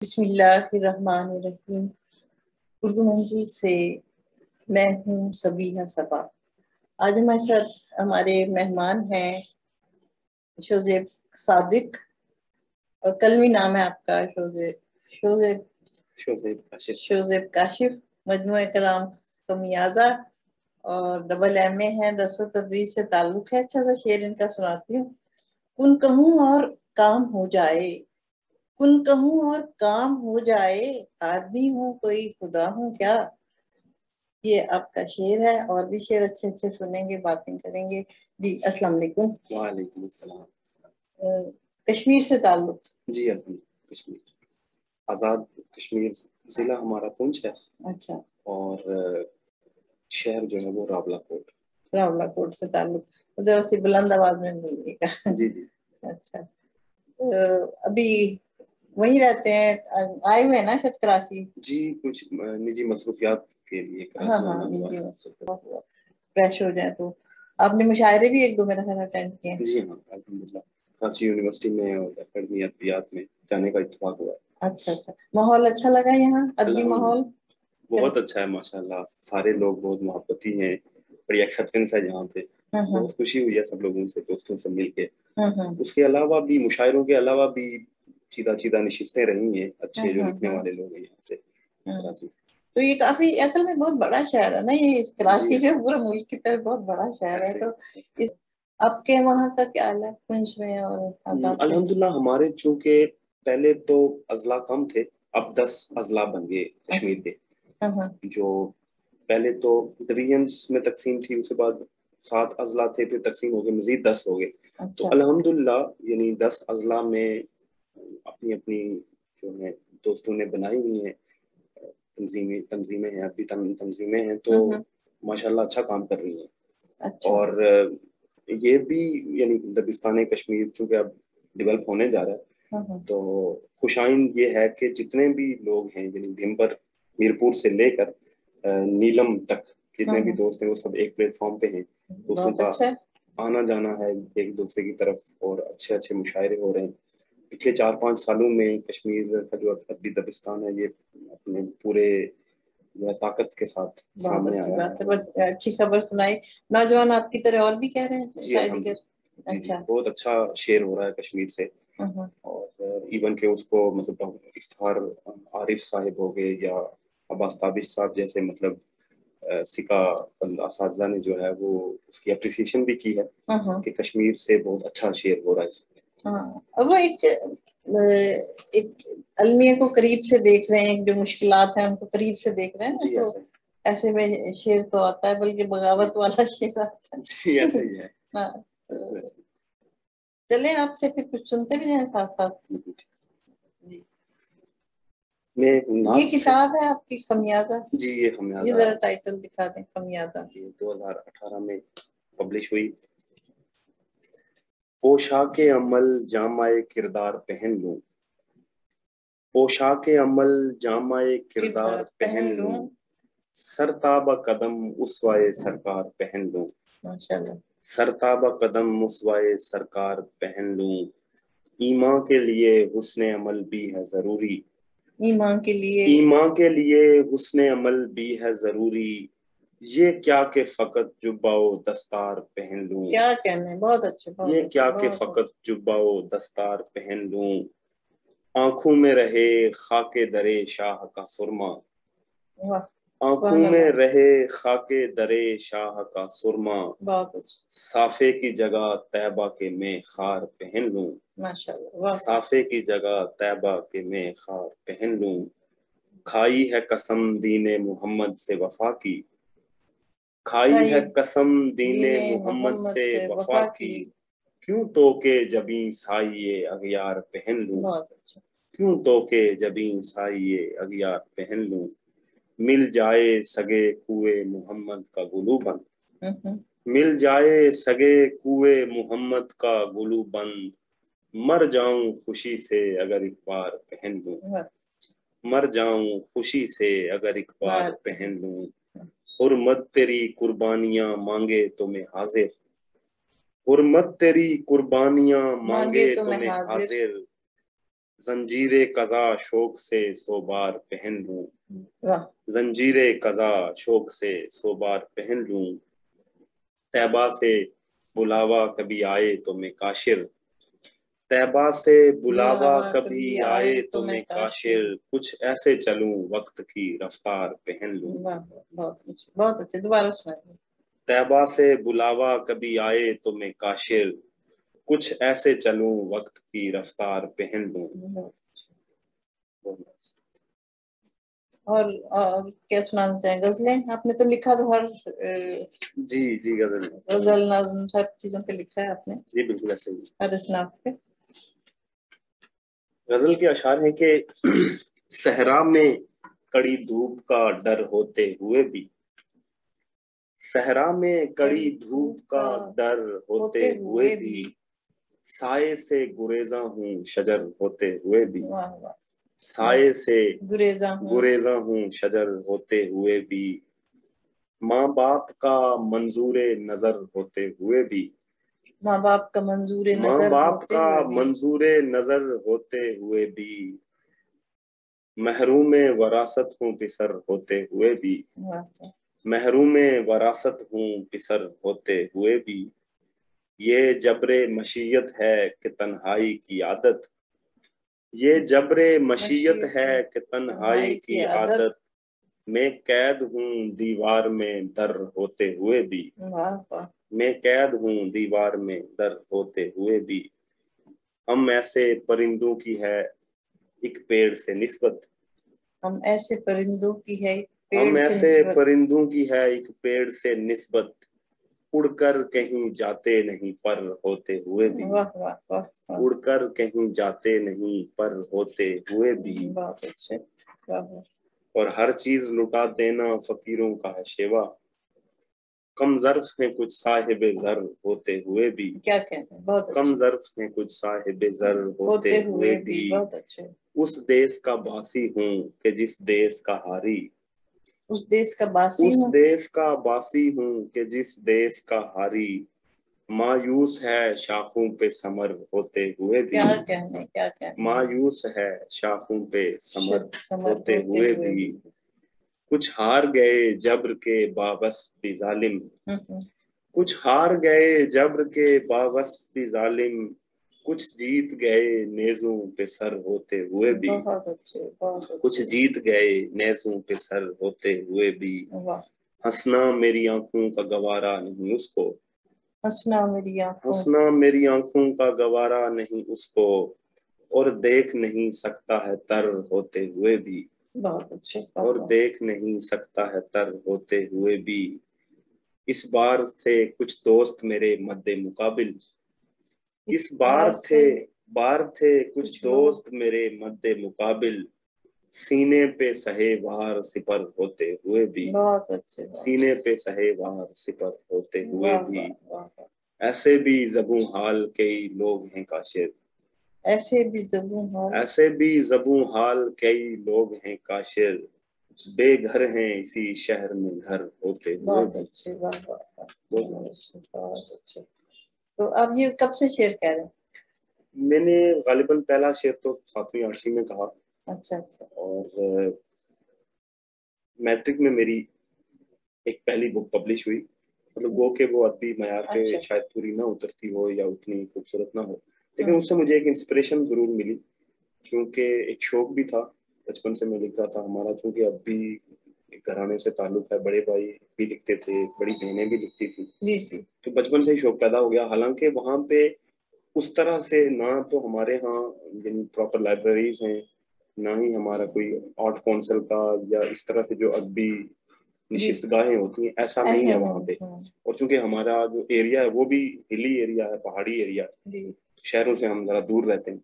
بسم اللہ الرحمن الرحیم۔ اردو منزل سے میں ہوں صبیحہ صبا۔ آج ہمارے ساتھ ہمارے مہمان ہیں شوزیب صادق، اور کلمی نام ہے آپ کا شوزیب کاشف، مجموعہ کرام خمیازہ اور ڈبل ایم اے ہے، درس و تدریس سے تعلق ہے۔ اچھا سا شعر ان کا سناتی ہوں۔ کن کہوں اور کام ہو جائے، کن کہوں اور کام ہو جائے، آدمی ہوں کوئی خدا ہوں کیا۔ یہ آپ کا شعر ہے، اور بھی شعر اچھے اچھے سنیں گے، باتیں کریں گے۔ جی السلام علیکم۔ وعلیکم السلام۔ کشمیر سے تعلق؟ جی الحمدللہ، کشمیر، آزاد کشمیر ضلع ہمارا پونچھ ہے۔ اچھا۔ اور شہر جو ہے وہ راولا کوٹ۔ راولا کوٹ سے تعلق، ذرا سی بلند آواز میں بولیے گا۔ جی جی۔ اچھا، ابھی وہیں رہتے ہیں، آئے ہوئے ہیں نا شاید کراچی؟ جی، کچھ نجی مصروفیات کے لیے کراچی آنا ہوا ہے۔ فریش ہو جائے تو آپ نے مشاعرے بھی ایک دو میرا خیال اٹینڈ کیے ہیں؟ جی ہاں الحمدللہ، کراچی یونیورسٹی میں اور اکیڈمی ادبیات میں جانے کا اتفاق ہوا ہے۔ اچھا اچھا، ماحول اچھا لگا یہاں؟ ادبی ماحول بہت اچھا ہے ماشاءاللہ، سارے لوگ بہت محبتی ہیں، بڑی ایکسیپٹنس ہے یہاں پہ، بہت خوشی ہوئی ہے سب لوگوں سے، دوستوں سے مل کے۔ اس کے علاوہ بھی مشاعروں کے علاوہ بھی چیدہ چیدہ نشستیں رہی ہیں، اچھے جو لکھنے والے لوگ ہیں یہاں سے کراچی سے۔ تو یہ کافی اصل میں بہت بڑا شہر ہے نا یہ، کراچی جو پورے ملک کی طرف بہت بڑا شہر ہے۔ تو آپ کے وہاں کا کیا حال ہے پنچ میں اور الحمدللہ ہمارے چونکہ پہلے تو اضلاع کم تھے، اب 10 اضلاع بن گئے کشمیر کے، جو پہلے تو ڈویژنز میں تقسیم تھی، اس کے بعد 7 اضلاع تھے، پھر تقسیم ہو گئے، مزید 10 ہو گئے۔ تو الحمدللہ یعنی 10 اضلاع میں اپنی اپنی جو ہے دوستوں نے بنائی ہوئی ہیں تنظیمیں ہیں، ابھی تنظیمیں ہیں، تو ماشاءاللہ اچھا کام کر رہی ہیں۔ اور یہ بھی یعنی دبستان کشمیر چونکہ اب ڈیولپ ہونے جا رہا ہے، تو خوشائند یہ ہے کہ جتنے بھی لوگ ہیں یعنی بھیمپر میرپور سے لے کر نیلم تک جتنے بھی دوست ہیں وہ سب ایک پلیٹ فارم پہ ہیں، دوستوں کا آنا جانا ہے ایک دوسرے کی طرف، اور اچھے اچھے مشاعرے ہو رہے ہیں۔ پچھلے 4-5 سالوں میں کشمیر کا جو ادبی دبستان ہے یہ اپنے پورے طاقت کے ساتھ سامنے آیا ہے۔ اچھی خبر سنائی، نوجوان آپ کی طرح اور بھی کہہ رہے ہیں شاعری کر؟ اچھا، بہت اچھا شعر ہو رہا ہے کشمیر سے، اور ایون کہ اس کو مطلب افتخار عارف صاحب ہو گئے یا عباس تابش صاحب جیسے مطلب سکا اساتذہ نے جو ہے وہ اس کی اپریسیشن بھی کی ہے کہ کشمیر سے بہت اچھا شعر ہو رہا ہے۔ وہ ایک المیہ کو قریب سے دیکھ رہے ہیں، جو مشکلات ہیں ان کو قریب سے دیکھ رہے ہیں، تو ایسے میں شعر تو آتا ہے، بلکہ بغاوت والا شعر آتا ہے۔ جی ایسا ہی ہے۔ چلیں آپ سے پھر کچھ سنتے بھی جائیں ساتھ ساتھ۔ جی یہ کتاب ہے آپ کی خمیازہ؟ جی یہ خمیازہ، یہ ذرا ٹائٹل دکھا دیں، خمیازہ۔ یہ 2018 میں پبلش ہوئی۔ پوشاک عمل جامہ کردار پہن لوں، پوشاک عمل جامہ کردار پہن لوں، سرتاب قدم اسوائے سرکار پہن لوں، ماشاءاللہ، سرتاب قدم اسوائے سرکار پہن لوں، ایمان کے لیے حسن عمل بھی ہے ضروری، ایمان کے لیے حسن عمل بھی ہے ضروری، یہ کیا کہ فقط جبہ و دستار پہن لوں، کیا کہنے، بہت اچھے، یہ کیا کہ فقط جبہ و دستار پہن لوں، آنکھوں میں رہے خاک درے شاہ کا سرما، آنکھوں میں رہے خاک درے شاہ کا سرما، صافے کی جگہ طیبہ کے میں خار پہن لوں، صافے کی جگہ طیبہ کے میں خار پہن لوں، کھائی ہے قسم دین محمد سے وفا کی، کھائی ہے قسم دین محمد سے وفا کی، کیوں تو کہ جبیں سائے اغیار پہن لوں، کیوں تو کہ جبیں سائے اغیار پہن لوں، مل جائے سگے کوئے محمد کا گلو بند، مل جائے سگے کوئے محمد کا گلو بند، مر جاؤں خوشی سے اگر ایک بار پہن لوں، مر جاؤں خوشی سے اگر ایک بار پہن لوں، حرمت تیری قربانیاں مانگے تو میں حاضر، حرمت تیری قربانیاں مانگے تو میں حاضر، زنجیر قضا شوق سے 100 بار پہن لوں، واہ زنجیر قضا شوق سے 100 بار پہن لوں، طیبہ سے بلاوا کبھی آئے تو میں کاشر، طیبہ سے بلاوا کبھی آئے تو میں کاشر، کچھ ایسے چلوں وقت کی رفتار پہن لوں، بہت اچھے، دوبارہ سنائیے۔ طیبہ سے بلاوا کبھی آئے تو میں کاشر، کچھ ایسے چلوں وقت کی رفتار پہن لوں۔ اور کیا سنانا چاہیں؟ غزلیں آپ نے تو لکھا تو ہر جی جی غزل نظم سب چیزوں پہ لکھا ہے آپ نے، جی بالکل ایسے ہی۔ ہر اصناف پہ۔ غزل کے اشعار ہیں کہ صحرا میں کڑی دھوپ کا ڈر ہوتے ہوئے بھی، صحرا میں کڑی دھوپ کا ڈر ہوتے ہوئے بھی، سائے سے گریزاں ہوں شجر ہوتے ہوئے بھی، سائے سے گریزاں ہوں شجر ہوتے ہوئے بھی، ماں باپ کا منظور نظر ہوتے ہوئے بھی، ماں باپ کا منظور ماں نظر باپ کا منظور نظر ہوتے ہوئے بھی، محروم وراثت ہوں پسر ہوتے ہوئے بھی، محروم وراثت ہوں پسر ہوتے ہوئے بھی، یہ جبر مشیت ہے کہ تنہائی کی عادت، یہ جبر مشیت ہے کہ تنہائی کی عادت، میں قید ہوں دیوار میں در ہوتے ہوئے بھی، میں قید ہوں دیوار میں در ہوتے ہوئے بھی، ہم ایسے پرندوں کی ہے ایک پیڑ سے نسبت، ہم ایسے پرندوں کی ہے ہم ایسے پرندوں کی ہے ایک پیڑ سے نسبت، اڑ کر کہیں جاتے نہیں پر ہوتے ہوئے بھی، اڑ کر کہیں جاتے نہیں پر ہوتے ہوئے بھی، اور ہر چیز لٹا دینا فقیروں کا ہے شیوا، کم ظرف ہیں کچھ صاحب زر ہوتے ہوئے بھی، کیا کہتے ہیں، بہت کم ظرف ہیں کچھ صاحب زر ہوتے ہوئے بھی، بہت اچھے، اس دیس کا باسی ہوں کہ جس دیس کا ہاری، اس دیس کا باسی اس ہوں، دیس کا باسی ہوں کہ جس دیس کا ہاری، مایوس ہے شاخوں پہ ثمر ہوتے ہوئے بھی، کیا کہنے، مایوس ہے شاخوں پہ ثمر ہوتے ہوئے بھی، کچھ ہار گئے جبر کے باوصف بھی ظالم، کچھ ہار گئے جبر کے باوصف بھی ظالم، کچھ جیت گئے نیزوں پہ سر ہوتے ہوئے بھی، کچھ جیت گئے نیزوں پہ سر ہوتے ہوئے بھی، ہنسنا میری آنکھوں کا گوارا نہیں اس کو، ہنسنا میری آنکھوں کا گوارا نہیں اس کو، اور دیکھ نہیں سکتا ہے تر ہوتے ہوئے بھی، بہت اچھے، اور دیکھ نہیں سکتا ہے تر ہوتے ہوئے بھی، اس بار تھے کچھ دوست میرے مد مقابل، اس بار تھے کچھ دوست میرے مد مقابل، سینے پہ سہے وار سپر ہوتے ہوئے بھی، بہت اچھے، سینے پہ سہے وار سپر ہوتے ہوئے بھی، ایسے بھی زبوں حال کئی لوگ ہیں کاشر، ایسے بھی زبوں حال، ایسے بھی زبوں حال کئی لوگ ہیں کاشر، بے گھر ہیں اسی شہر میں گھر ہوتے ہوئے بھی۔ بہت اچھے۔ تو اب یہ کب سے شعر کہہ رہے ہیں؟ میں نے غالباً پہلا شعر تو 7ویں 8ویں میں کہا، اچھا اچھا، اور میٹرک میں میری ایک پہلی بک پبلش ہوئی، مطلب وہ کہ وہ ادبی معیار پہ شاید پوری نہ اترتی ہو یا اتنی خوبصورت نہ ہو، لیکن اس سے مجھے ایک انسپریشن ضرور ملی، کیونکہ ایک شوق بھی تھا، بچپن سے میں لکھ رہا تھا، ہمارا چونکہ اب بھی گھرانے سے تعلق ہے، بڑے بھائی بھی لکھتے تھے، بڑی بہنیں بھی لکھتی تھی، تو بچپن سے ہی شوق پیدا ہو گیا، حالانکہ وہاں پہ اس طرح سے نہ تو ہمارے ہاں یعنی پراپر لائبریریز ہیں، نہ ہی ہمارا کوئی آرٹ کونسل کا یا اس طرح سے جو ادبی نشست گاہیں ہوتی ہیں، ایسا نہیں ہے وہاں پہ، اور چونکہ ہمارا جو ایریا ہے وہ بھی ہلی ایریا ہے، پہاڑی ایریا، شہروں سے ہم ذرا دور رہتے ہیں،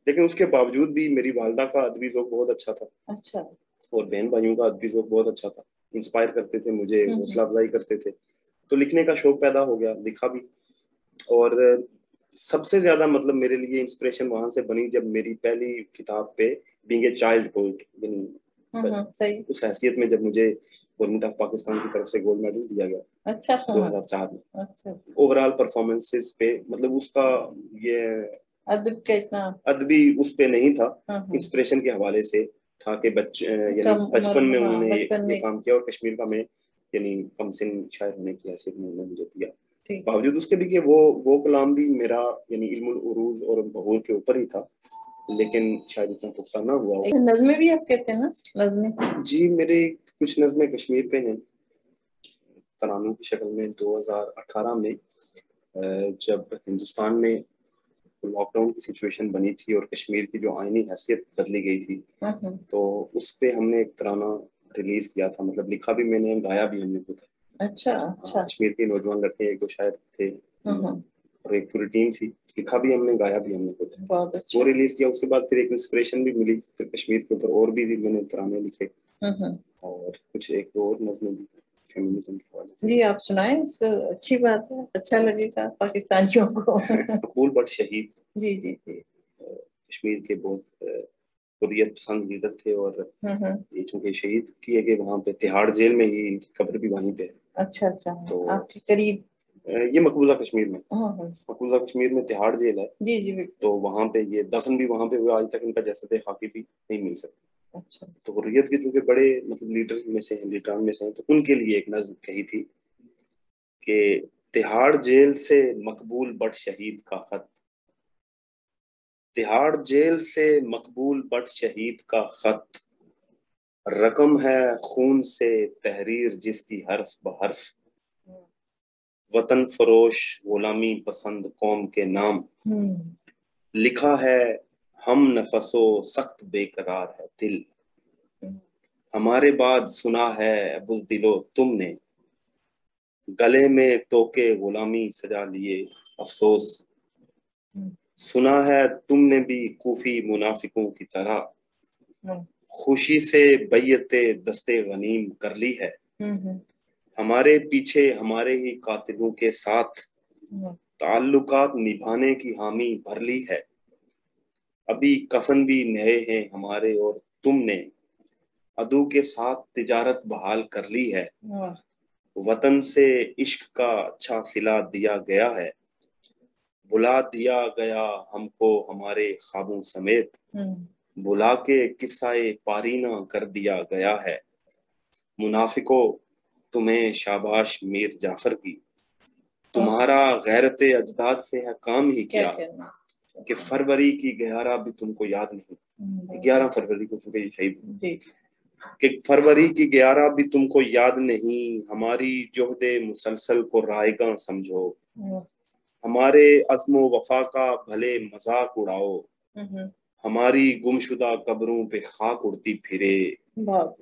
لیکن اس کے باوجود بھی میری والدہ کا ادبی ذوق بہت اچھا تھا، اچھا، اور بہن بھائیوں کا ادبی ذوق بہت اچھا تھا، انسپائر کرتے تھے مجھے، حوصلہ افزائی کرتے تھے، تو لکھنے کا شوق پیدا ہو گیا، لکھا بھی، اور سب سے زیادہ مطلب میرے لیے انسپریشن وہاں سے بنی جب میری پہلی کتاب پہ بینگ اے چائلڈ پوئٹ، اس حیثیت میں جب مجھے گورنمنٹ آف پاکستان کی طرف سے گولڈ میڈل دیا گیا، اچھا 2004 میں، اوور آل پرفارمنسز پہ، مطلب اس کا یہ ادب کا اتنا ادبی اس پہ نہیں تھا, انسپریشن کے حوالے سے تھا کہ یعنی بچپن میں انہوں نے یہ کام کیا, اور کشمیر کا میں یعنی کم سن شاعر ہونے کی حیثیت میں انہوں نے مجھے دیا, باوجود اس کے بھی کہ وہ کلام بھی میرا یعنی علم العروج اور بحور کے اوپر ہی تھا, لیکن شاید اتنا پختہ نہ ہوا. نظمیں بھی آپ کہتے ہیں نا, نظمیں؟ جی میرے کچھ نظمیں کشمیر پہ ہیں ترانوں کی شکل میں. 2018 میں جب ہندوستان میں لاک ڈاؤن کی سچویشن بنی تھی اور کشمیر کی جو آئینی حیثیت بدلی گئی تھی, تو اس پہ ہم نے ایک ترانہ ریلیز کیا تھا, مطلب لکھا بھی میں نے, گایا بھی ہم نے خود. اچھا. کشمیر کے نوجوان لڑکے ایک دو شاعر تھے اور ایک پوری ٹیم تھی, لکھا بھی ہم نے, گایا بھی ہم نے خود. وہ ریلیز کیا. اس کے بعد پھر ایک انسپریشن بھی ملی پھر کشمیر کے اوپر, اور بھی میں نے ترانے لکھے اور کچھ ایک دو اور نظمیں بھی فیمنزم کے حوالے سے. جی آپ سنائیں, اس کو اچھی بات ہے, اچھا لگے گا پاکستانیوں کو. مقبول بٹ شہید جی جی جی کشمیر کے بہت حریت پسند لیڈر تھے, اور یہ چونکہ شہید کیے گئے وہاں پہ تہاڑ جیل میں ہی, قبر بھی وہیں پہ. اچھا اچھا, تو آپ کے قریب یہ مقبوضہ کشمیر میں, مقبوضہ کشمیر میں تہاڑ جیل ہے. جی جی, تو وہاں پہ یہ دفن بھی وہاں پہ ہوا, آج تک ان کا جسد خاکی بھی نہیں مل سکتا. اچھا. تو حریت کے چونکہ بڑے مطلب لیڈر میں سے ہیں, لیڈران میں سے ہیں, تو ان کے لیے ایک نظم کہی تھی کہ تہاڑ جیل سے مقبول بٹ شہید کا خط, تہاڑ جیل سے مقبول بٹ شہید کا خط, رقم ہے خون سے تحریر جس کی حرف بحرف, وطن فروش غلامی پسند قوم کے نام, لکھا ہے ہم نفسو سخت بے قرار ہے دل, ہمارے بعد سنا ہے بزدلو تم نے, گلے میں توکے غلامی سجا لیے افسوس, سنا ہے تم نے بھی کوفی منافقوں کی طرح خوشی سے بیعت دستے غنیم کر لی ہے, ہمارے پیچھے ہمارے ہی قاتلوں کے ساتھ تعلقات نبھانے کی حامی بھر لی ہے, ابھی کفن بھی نئے ہیں ہمارے اور تم نے عدو کے ساتھ تجارت بحال کر لی ہے, وطن سے عشق کا اچھا صلہ دیا گیا ہے, بلا دیا گیا ہم کو ہمارے خوابوں سمیت, بلا کے قصہ پارینہ کر دیا گیا ہے, منافقو تمہیں شاباش میر جعفر کی, تمہارا غیرت اجداد سے ہے کام ہی کیا, کہ فروری کی 11 بھی تم کو یاد نہیں, 11 فروری کو چونکہ یہ شہید, کہ فروری کی 11 بھی تم کو یاد نہیں, ہماری جہد مسلسل کو رائگاں سمجھو, ہمارے عزم و وفا کا بھلے مذاق اڑاؤ, ہماری گمشدہ قبروں پہ خاک اڑتی پھرے,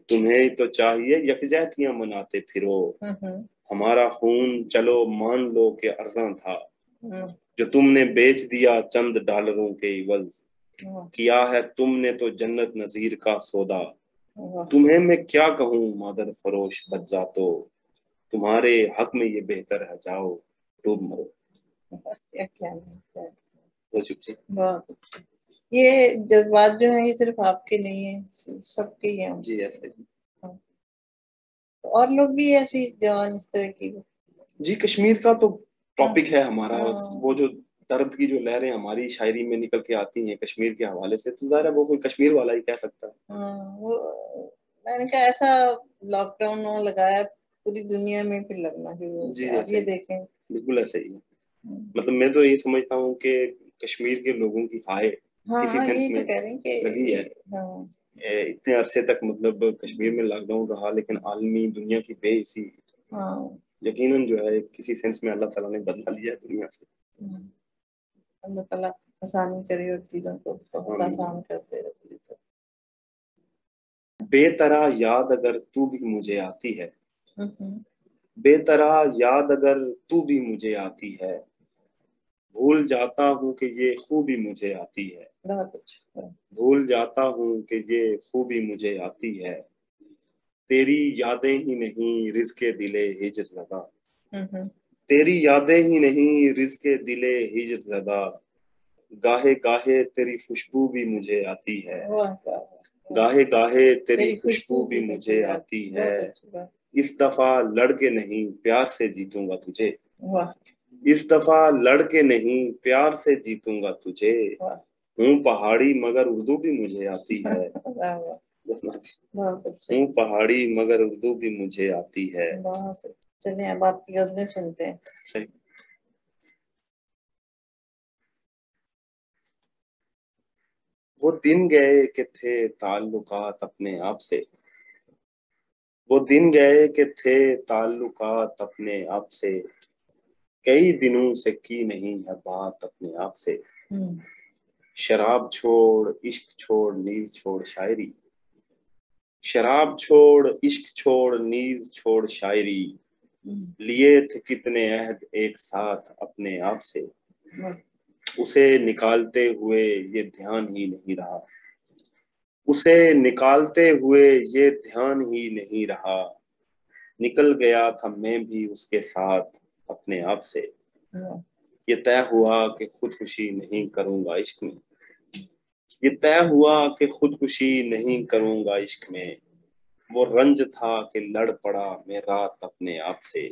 تمہیں تو چاہیے یکجہتیاں مناتے پھرو, ہمارا خون چلو مان لو کہ ارزاں تھا, جو تم نے بیچ دیا چند ڈالروں کے عوض, کیا ہے تم نے تو جنت نظیر کا سودا, تمہیں میں کیا کہوں مادر فروش بچ جاتو, تمہارے حق میں یہ بہتر ہے جاؤ ڈوب مرو. یہ جذبات جو ہیں یہ صرف آپ کے نہیں ہیں, سب کے ہیں. جی ایسا جی, اور لوگ بھی ایسی جوان اس طرح کی. جی کشمیر کا تو ٹاپک ہے ہمارا, وہ جو درد کی جو لہریں ہماری شاعری میں نکل کے آتی ہیں کشمیر کے حوالے سے, تو ظاہر ہے وہ کوئی کشمیر والا ہی کہہ سکتا ہے. میں نے کہا ایسا لاک ڈاؤن لگایا پوری دنیا میں, پھر لگنا جی آپ یہ دیکھیں. بالکل ایسا ہی ہے, مطلب میں تو یہ سمجھتا ہوں کہ کشمیر کے لوگوں کی ہائے کسی سینس میں لگی ہے. اتنے عرصے تک مطلب کشمیر میں لاک ڈاؤن رہا, لیکن عالمی دنیا کی بے حسی یقیناً جو ہے کسی سینس میں اللہ تعالیٰ نے بدلا لیا ہے دنیا سے. اللہ تعالیٰ آسانی کرے اور چیزوں کو بہت آسان کرتے رہے. بے طرح یاد اگر تو بھی مجھے آتی ہے, بے طرح یاد اگر تو بھی مجھے آتی ہے, بھول جاتا ہوں کہ یہ خوبی مجھے آتی ہے, بھول جاتا ہوں کہ یہ خوبی مجھے آتی ہے, تیری یادیں ہی نہیں رزق دلے ہجر زدہ, تیری یادیں ہی نہیں رزق دلے ہجر زدہ, گاہے گاہے تیری خوشبو بھی مجھے آتی ہے, گاہے گاہے تیری خوشبو بھی مجھے آتی ہے, اس دفعہ لڑ کے نہیں پیار سے جیتوں گا تجھے, اس دفعہ لڑ کے نہیں پیار سے جیتوں گا تجھے، ہوں پہاڑی مگر اردو بھی مجھے آتی ہے، ہوں پہاڑی مگر اردو بھی مجھے آتی ہے۔ چلیں اب آپ کی غزلیں سنتے ہیں۔ صحیح۔ وہ دن گئے کہ تھے تعلقات اپنے آپ سے، وہ دن گئے کہ تھے تعلقات اپنے آپ سے، کئی دنوں سے کی نہیں ہے بات اپنے آپ سے، شراب چھوڑ عشق چھوڑ نیز چھوڑ شاعری، شراب چھوڑ عشق چھوڑ نیز چھوڑ شاعری، لیے تھے کتنے عہد ایک ساتھ اپنے آپ سے، اسے نکالتے ہوئے یہ دھیان ہی نہیں رہا، اسے نکالتے ہوئے یہ دھیان ہی نہیں رہا، نکل گیا تھا میں بھی اس کے ساتھ اپنے آپ سے، یہ طے ہوا کہ خودکشی نہیں کروں گا عشق میں، یہ طے ہوا کہ خودکشی نہیں کروں گا عشق میں، وہ رنج تھا کہ لڑ پڑا میں رات اپنے آپ سے،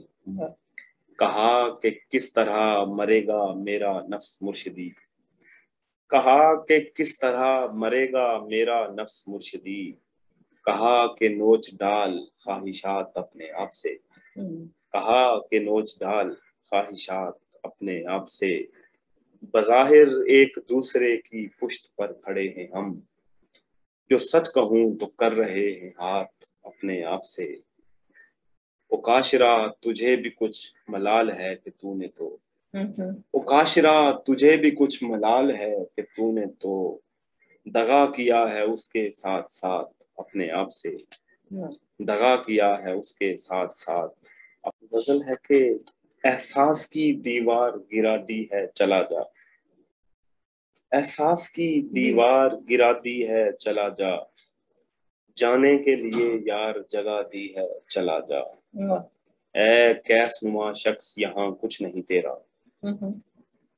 کہا کہ کس طرح مرے گا میرا نفس مرشدی، کہا کہ کس طرح مرے گا میرا نفس مرشدی، کہا کہ نوچ ڈال خواہشات اپنے آپ سے، کہا کہ نوچ ڈال خواہشات اپنے آپ سے، بظاہر ایک دوسرے کی پشت پر کھڑے ہیں ہم، جو سچ کہوں تو کر رہے ہیں ہاتھ اپنے آپ سے، او کاشرا تجھے بھی کچھ ملال ہے کہ تو نے تو، او کاشرا تجھے بھی کچھ ملال ہے کہ تو نے تو، دغا کیا ہے اس کے ساتھ ساتھ اپنے آپ سے، دغا کیا ہے اس کے ساتھ ساتھ۔ اب غزل ہے کہ احساس کی دیوار گرا دی ہے چلا جا، احساس کی دیوار گرا دی ہے چلا جا، جانے کے لیے یار جگہ دی ہے چلا جا، اے کیس نما شخص یہاں کچھ نہیں تیرا،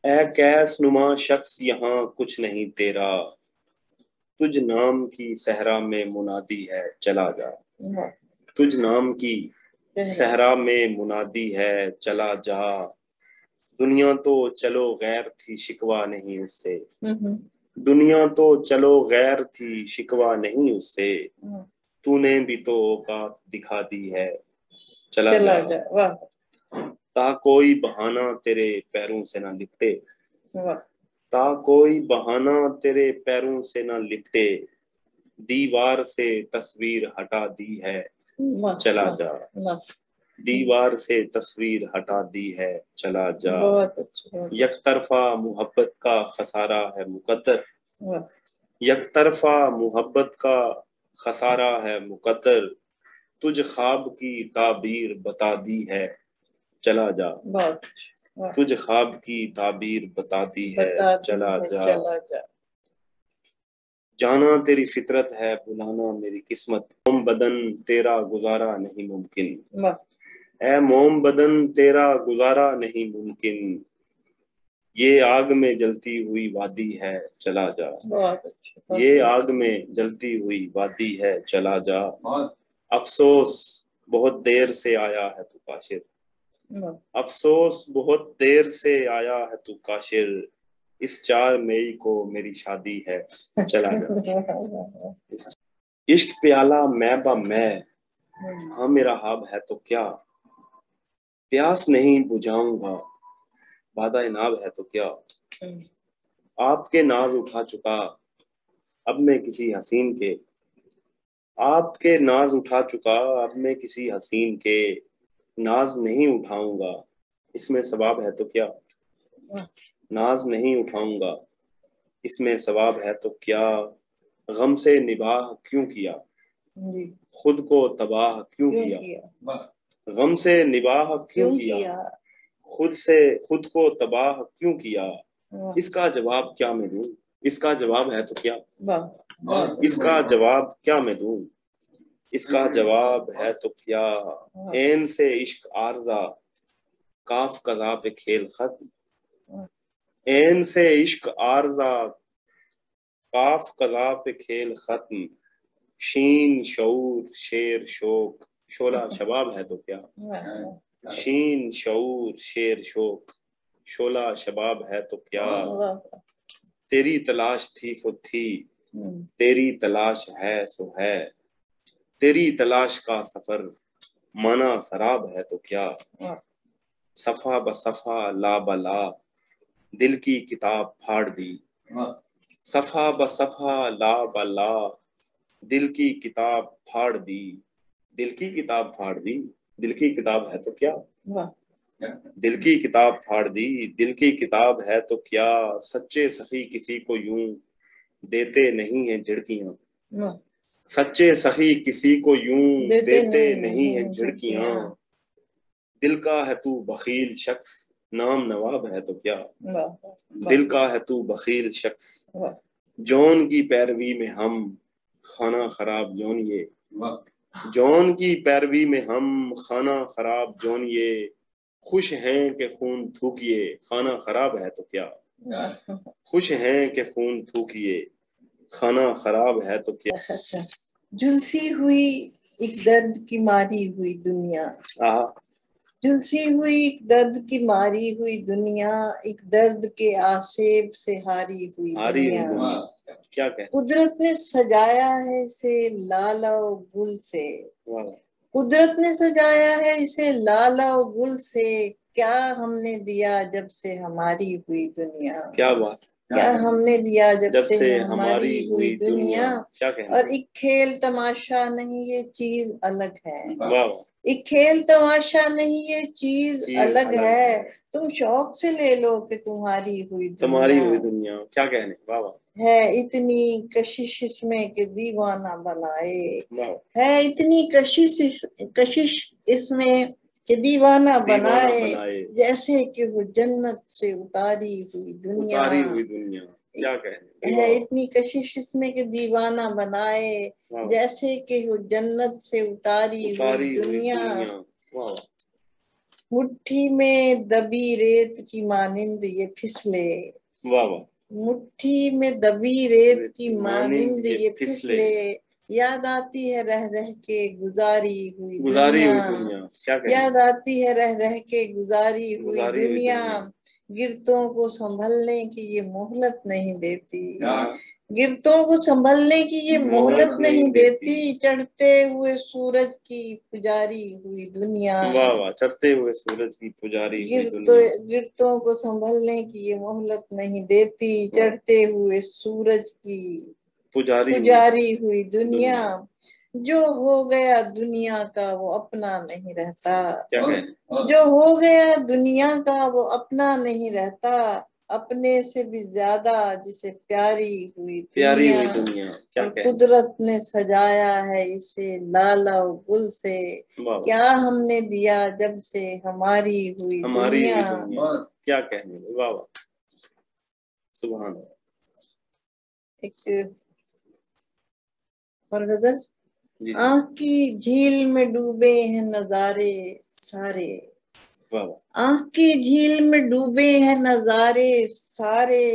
اے کیس نما شخص یہاں کچھ نہیں تیرا، تجھ نام کی صحرا میں منادی ہے چلا جا، تجھ نام کی صحرا میں منادی ہے چلا جا، دنیا تو چلو غیر تھی شکوہ نہیں اس سے، دنیا تو چلو غیر تھی شکوہ نہیں اس سے، تو نے بھی تو اوقات دکھا دی ہے چلا جا، تا کوئی بہانہ تیرے پیروں سے نہ لپٹے، تا کوئی بہانہ تیرے پیروں سے نہ لپٹے، دیوار سے تصویر ہٹا دی ہے چلا جا، دیوار سے تصویر ہٹا دی ہے چلا جا، یک طرفہ محبت کا خسارہ ہے مقدر، یک طرفہ محبت کا خسارہ ہے مقدر، تجھ خواب کی تعبیر بتا دی ہے چلا جا، تجھ خواب کی تعبیر بتا دی ہے چلا جا، جانا تیری فطرت ہے بلانا میری قسمت، موم بدن تیرا گزارا نہیں ممکن، اے موم بدن تیرا گزارا نہیں ممکن، یہ آگ میں جلتی ہوئی وادی ہے چلا جا، یہ آگ میں جلتی ہوئی وادی ہے چلا جا، افسوس بہت دیر سے آیا ہے تو کاشر، افسوس بہت دیر سے آیا ہے تو کاشر، اس 4 مئی کو میری شادی ہے چلا جا، عشق پیالہ میں با میں ہاں میرا حاب ہے تو کیا، پیاس نہیں بجھاؤں گا وعدہ ناب ہے تو کیا، آپ کے ناز اٹھا چکا اب میں کسی حسین کے، آپ کے ناز اٹھا چکا اب میں کسی حسین کے، ناز نہیں اٹھاؤں گا اس میں ثواب ہے تو کیا، ناز نہیں اٹھاؤں گا اس میں ثواب ہے تو کیا، غم سے نباہ کیوں کیا خود کو تباہ کیوں کیا، غم سے نباہ کیوں کیا خود کو تباہ کیوں کیا، اس کا جواب کیا میں دوں، اس کا جواب ہے تو کیا، اس کا جواب کیا میں دوں، اس کا جواب ہے تو کیا، عین سے عشق عارضہ کاف قضا پہ کھیل ختم، عین سے عشق عارضہ کاف قضا پہ کھیل ختم، شین شعور شیر شوق شعلہ شباب ہے تو کیا، شین شعور شیر شوق شعلہ شباب ہے تو کیا، تیری تلاش تھی سو تھی، تیری تلاش ہے سو ہے، تیری تلاش کا سفر مانا سراب ہے تو کیا، صفحہ بصفحہ لا بلا دل کی کتاب پھاڑ دی، صفحہ بصفحہ لا بلا دل کی کتاب پھاڑ دی، دل کی کتاب پھاڑ دی، دل کی کتاب ہے تو کیا، دل کی کتاب پھاڑ دی، دل کی کتاب ہے تو کیا، سچے سخی کسی کو یوں دیتے نہیں ہیں جھڑکیاں، سچے سخی کسی کو یوں دیتے نہیں ہیں جھڑکیاں، دل کا ہے تو بخیل شخص نام نواب ہے تو کیا، دل کا ہے تو بخیل شخص جون کی پیروی میں ہم خانہ خراب جونیے، جون کی پیروی میں ہم خانہ خراب جونیے، خوش ہیں کہ خون تھوکیے خانہ خراب ہے تو کیا، خوش ہیں کہ خون تھوکیے خانہ خراب ہے تو کیا، جھلسی ہوئی ایک درد کی ماری ہوئی دنیا، جھلسی ہوئی ایک درد کی ماری ہوئی دنیا، ایک درد کے آسیب سے ہاری ہوئی دنیا، کیا کہ قدرت نے سجایا ہے اسے لال و گل سے، قدرت نے سجایا ہے اسے لال و گل سے، کیا ہم نے دیا جب سے ہماری ہوئی دنیا، کیا بات، کیا ہم نے دیا جب سے ہماری ہوئی دنیا، اور ایک کھیل تماشا نہیں یہ چیز الگ ہے، ایک کھیل تماشا نہیں یہ چیز الگ ہے، تم شوق سے لے لو کہ تمہاری ہوئی دنیا، کیا کہنے، واہ واہ، ہے اتنی کشش اس میں کہ دیوانہ بنائے، ہے اتنی کشش اس میں کہ دیوانہ بنائے، جیسے کہ وہ جنت سے اتاری ہوئی دنیا، کیا کہنے، ہے اتنی کشش اس میں کہ دیوانہ بنائے، جیسے کہ وہ جنت سے اتاری ہوئی دنیا، مٹھی میں دبی ریت کی مانند یہ پھسلے، مٹھی میں دبی ریت کی مانند یہ پھسلے، یاد آتی ہے رہ رہ کے گزاری ہوئی دنیا، یاد آتی ہے رہ رہ کے گزاری ہوئی دنیا، گرتوں کو سنبھلنے کی یہ مہلت نہیں دیتی، گرتوں کو سنبھلنے کی یہ مہلت نہیں دیتی، چڑھتے ہوئے سورج کی پجاری ہوئی دنیا، واہ واہ، چڑھتے ہوئے سورج کی پجاری ہوئی دنیا، گرتوں کو سنبھلنے کی یہ مہلت نہیں دیتی، چڑھتے ہوئے سورج کی پجاری ہوئی دنیا، جو ہو گیا دنیا کا وہ اپنا نہیں رہتا، جو ہو گیا دنیا کا وہ اپنا نہیں رہتا، اپنے سے بھی زیادہ جسے پیاری ہوئی دنیا، قدرت نے سجایا ہے اسے لال و گل سے، کیا ہم نے دیا جب سے ہماری ہوئی دنیا، کیا کہنے، واہ واہ، سبحان اللہ۔ ایک اور غزل، آنکھ کی جھیل میں ڈوبے ہیں نظارے سارے، آنکھ کی جھیل میں ڈوبے ہیں نظارے سارے،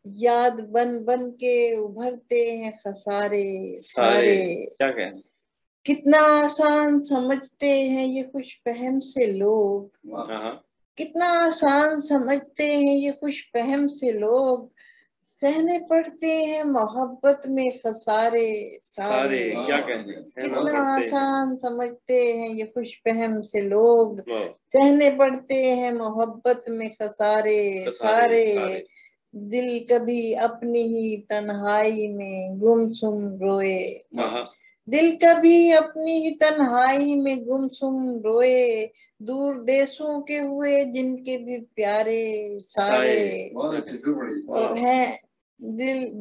یاد بن بن کے ابھرتے ہیں خسارے سارے، کیا کہنے، کتنا آسان سمجھتے ہیں یہ خوش فہم سے لوگ، کتنا آسان سمجھتے ہیں یہ خوش فہم سے لوگ، سہنے پڑتے ہیں محبت میں خسارے سارے، کیا کہنے، کتنا آسان سمجھتے ہیں یہ خوش فہم سے لوگ، سہنے پڑتے ہیں محبت میں خسارے سارے، دل کبھی اپنی ہی تنہائی میں گمسم روئے، دل کبھی اپنی ہی تنہائی میں گمسم روئے، دور دیسوں کے ہوئے جن کے بھی پیارے سارے، اور ہیں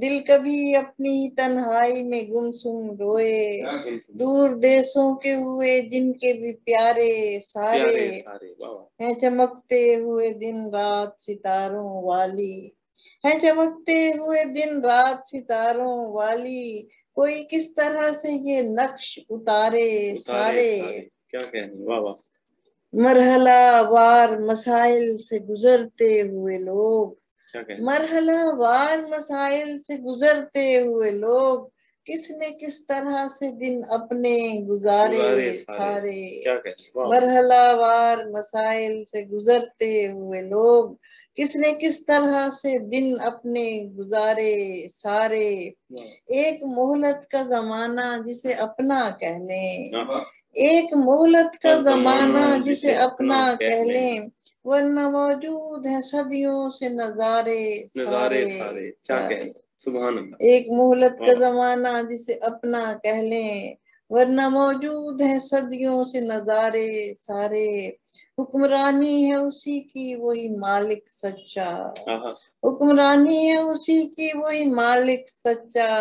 دل کبھی اپنی تنہائی میں گمسم روئے، دور دیسوں کے ہوئے جن کے بھی پیارے سارے، ہیں چمکتے ہوئے دن رات ستاروں والی، ہیں چمکتے ہوئے دن رات ستاروں والی، کوئی کس طرح سے یہ نقش اتارے سارے، کیا کہنے، واہ واہ، مرحلہ وار مسائل سے گزرتے ہوئے لوگ، مرحلہ وار مسائل سے گزرتے ہوئے لوگ، کس نے کس طرح سے دن اپنے گزارے سارے، مرحلہ وار مسائل سے گزرتے ہوئے لوگ، کس نے کس طرح سے دن اپنے گزارے سارے، ایک مہلت کا زمانہ جسے اپنا کہہ لیں، ایک مہلت کا زمانہ جسے اپنا کہہ لیں، ورنہ موجود ہے صدیوں سے نظارے سارے۔ سبحان اللہ۔ ایک مہلت کا زمانہ جسے اپنا کہہ لیں، ورنہ موجود ہے صدیوں سے نظارے سارے، حکمرانی ہے اسی کی وہی مالک سچا، حکمرانی ہے اسی کی وہی مالک سچا،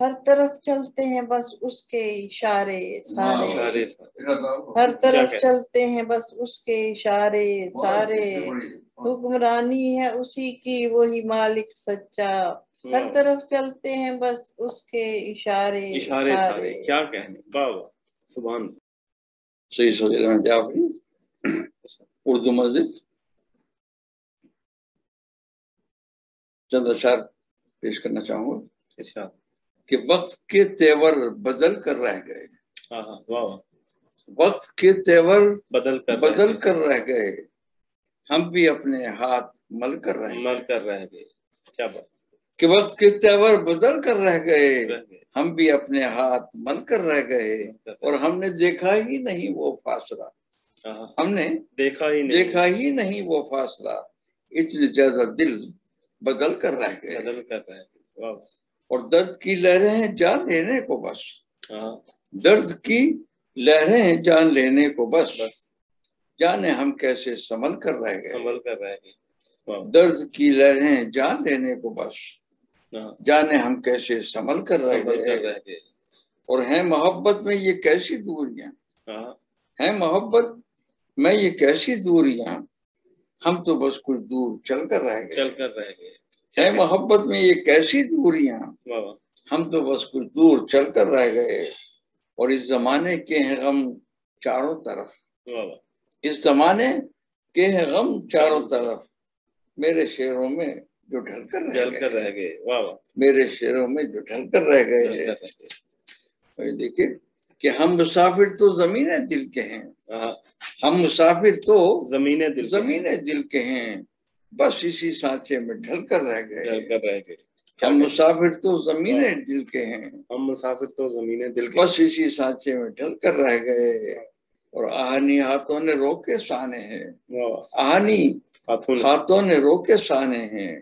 ہر طرف چلتے ہیں بس اس کے اشارے سارے، ہر طرف چلتے ہیں بس اس کے اشارے سارے، حکمرانی ہے اسی کی وہی مالک سچا، ہر طرف چلتے ہیں بس اس کے اشارے سارے۔ کیا کہنے، واہ سبحان اللہ۔ صحیح سوچ رہے ہیں آپ اردو مسجد چند اشعار پیش کرنا چاہوں گا کہ وقت کے تیور بدل کر رہ گئے، وقت کے تیور بدل کر رہ گئے، ہم بھی اپنے ہاتھ مل کر رہ گئے، کیا بات، کہ وقت کے تیور بدل کر رہ گئے، ہم بھی اپنے ہاتھ مل کر رہ گئے، اور ہم نے دیکھا ہی نہیں وہ فاصلہ، ہم نے دیکھا ہی نہیں وہ فاصلہ، اتنی زیادہ دل بدل کر رہ گئے، اور درد کی لہریں ہیں جان لینے کو بس، درد کی لہریں ہیں جان لینے کو بس، جانے ہم کیسے سنبھل کر رہ گئے، درد کی لہریں جان لینے کو بس، جانے ہم کیسے سنبھل کر رہ گئے، اور ہیں محبت میں یہ کیسی دوریاں، ہیں محبت میں یہ کیسی دوریاں، ہم تو بس کچھ دور چل کر رہ گئے، ہے محبت میں یہ کیسی دوریاں، ہم تو بس کچھ دور چل کر رہ گئے، اور اس زمانے کے ہیں غم چاروں طرف، اس زمانے کے ہیں غم چاروں طرف، میرے شعروں میں جو ڈھل کر رہ گئے، میرے شعروں میں جو ڈھل کر رہ گئے۔ دیکھیں کہ ہم مسافر تو زمین دل کے ہیں، ہم مسافر تو زمین دل کے ہیں، بس اسی سانچے میں ڈھل کر رہ گئے، ہم مسافر تو زمین دل کے ہیں، ہم مسافر تو زمین دل کے، بس اسی سانچے میں ڈھل کر رہ گئے، اور آہنی ہاتھوں نے روکے سانے ہیں، آہنی ہاتھوں نے روکے سانے ہیں،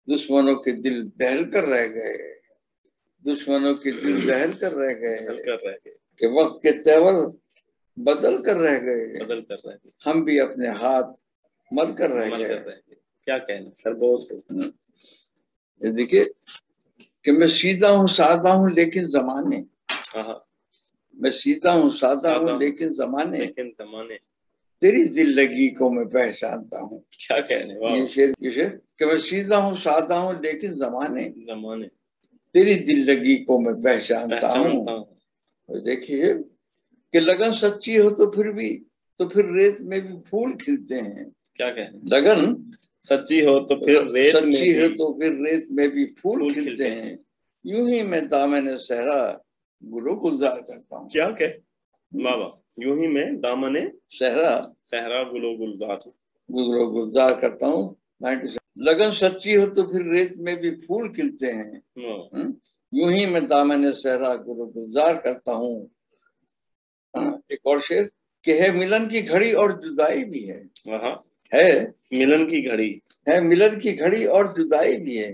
دشمنوں کے دل دہل کر رہ گئے، دشمنوں کے دل دہل کر رہ گئے، کہ وقت کے تیور بدل کر رہ گئے، ہم بھی اپنے ہاتھ مل کر رہ گئے۔ کیا کہنا سر، بہت دیکھیے کہ میں سیدھا ہوں سادہ ہوں لیکن زمانے، میں سیدھا ہوں سادہ ہوں لیکن زمانے تیری دل لگی کو میں پہچانتا ہوں، کیا کہنے، یہ شعر کہ میں سیدھا ہوں سادہ ہوں لیکن زمانے تیری دل لگی کو میں پہچانتا ہوں۔ دیکھیے کہ لگن سچی ہو تو پھر ریت میں بھی پھول کھلتے ہیں، کیا کہنے، لگن سچی ہو تو پھر ریت میں بھی پھول کھلتے ہیں، یوں ہی میں دامن صحرا گلو گلزار کرتا ہوں، کیا کہ بابا، یوں ہی میں دامن صحرا گلو گلزار کرتا ہوں، لگن سچی ہو تو پھر ریت میں بھی پھول کھلتے ہیں، یوں ہی میں دامن صحرا گلو گلزار کرتا ہوں۔ ایک اور شعر کہ ہے ملن کی گھڑی اور جدائی بھی ہے، ہے ملن کی گھڑی، ہے ملن کی گھڑی اور جدائی بھی ہے،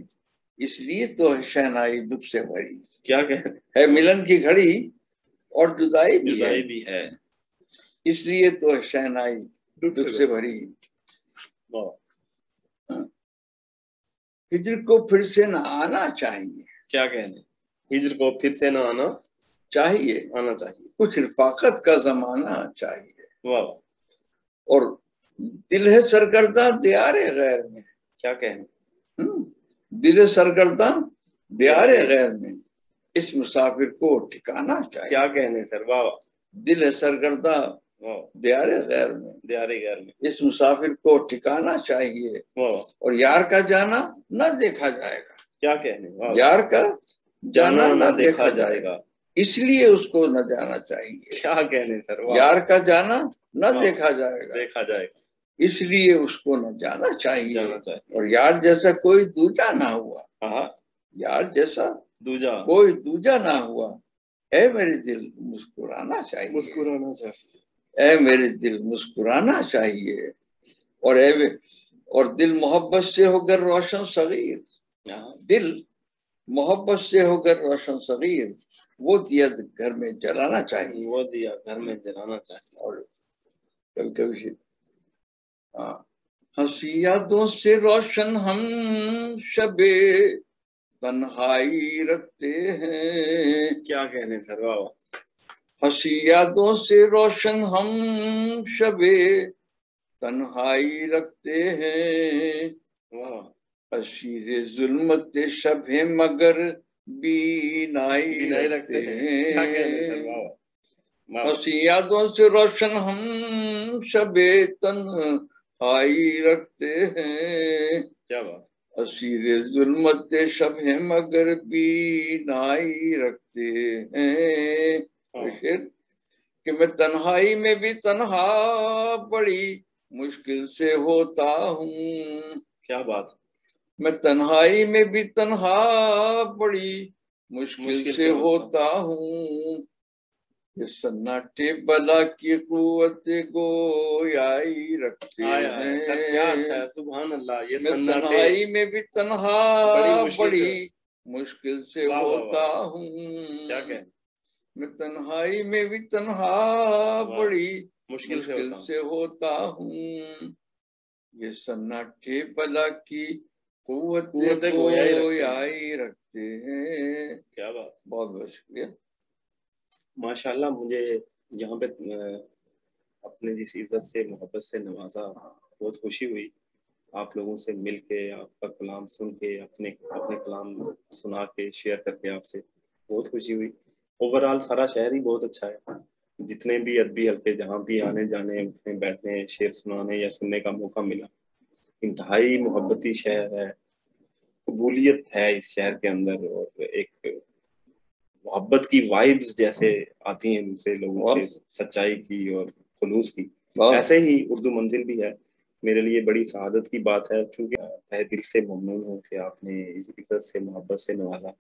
اس لیے تو ہے شہنائی دکھ سے بھری، کیا کہ ہے ملن کی گھڑی اور جدائی بھی ہے، اس لیے تو ہے شہنائی دکھ سے بھری، ہجر کو پھر سے نہ آنا چاہیے، کیا کہنے، ہجر کو پھر سے نہ آنا چاہیے، کچھ رفاقت کا زمانہ چاہیے، اور دل ہے سرگردہ دیار غیر میں، کیا کہنے، دل سرگردہ دیار غیر میں، اس مسافر کو ٹھکانا چاہیے، کیا کہنے سر، واہ، دل ہے سرگردہ دیار غیر میں، اس مسافر کو ٹھکانا چاہیے، اور یار کا جانا نہ دیکھا جائے گا، کیا کہنے، یار کا جانا نہ دیکھا جائے گا، اس لیے اس کو نہ جانا چاہیے۔ کیا کہنے سر، یار کا جانا نہ دیکھا جائے گا، دیکھا جائے گا، اس لیے اس کو نہ جانا چاہیے۔ اور یار جیسا کوئی دوجا نہ ہوا، یار جیسا دوجا کوئی دوجا نہ ہوا، اے میرے دل مسکرانا چاہیے، مسکرانا چاہیے، اے میرے دل مسکرانا چاہیے۔ اور دل محبت سے ہو کر روشن صغیر، دل محبت سے ہو کر روشن صغیر، وہ دیا گھر میں جلانا چاہیے، وہ دیا گھر میں جلانا چاہیے۔ اور کبھی کبھی ہنسی یادوں سے روشن ہم شب تنہائی رکھتے ہیں، کیا کہنے سر، واہ، ہنسی یادوں سے روشن ہم شب تنہائی رکھتے ہیں، اسیر ظلمت شب ہے مگر بینائی رکھتے ہیں، ہنسی یادوں سے روشن ہم شب تنہائی رکھتے ہیں، کیا بات، اسیر ظلمت شب ہے مگر بینائی رکھتے ہیں۔ کہ میں تنہائی میں بھی تنہا بڑی مشکل سے ہوتا ہوں، کیا بات، میں تنہائی میں بھی تنہا بڑی مشکل سے ہوتا ہوں، یہ سناٹے بلا کی قوت گویائی رکھتے ہیں، کیا اچھا ہے، سبحان اللہ، یہ میں تنہائی میں بھی تنہا بڑی مشکل سے ہوتا ہوں، کیا کہ میں تنہائی میں بھی تنہا بڑی مشکل سے ہوتا ہوں، یہ سناٹے بلا کی قوت گویائی رکھتے ہیں، کیا بات، بہت بہت شکریہ۔ ماشاءاللہ، مجھے یہاں پہ اپنے جس عزت سے محبت سے نوازا، بہت خوشی ہوئی آپ لوگوں سے مل کے، آپ کا کلام سن کے، اپنے کلام سنا کے، شیئر کر کے آپ سے بہت خوشی ہوئی۔ اوورآل سارا شہر ہی بہت اچھا ہے، جتنے بھی ادبی حلقے جہاں بھی آنے جانے، اٹھنے بیٹھنے، شعر سنانے یا سننے کا موقع ملا، انتہائی محبتی شہر ہے، قبولیت ہے اس شہر کے اندر، اور ایک محبت کی وائبز جیسے آتی ہیں دوسرے لوگوں سے، سچائی کی اور خلوص کی، ایسے ہی اردو منزل بھی ہے۔ میرے لیے بڑی سعادت کی بات ہے، چونکہ تہ دل سے ممنون ہوں کہ آپ نے اس عزت سے محبت سے نوازا۔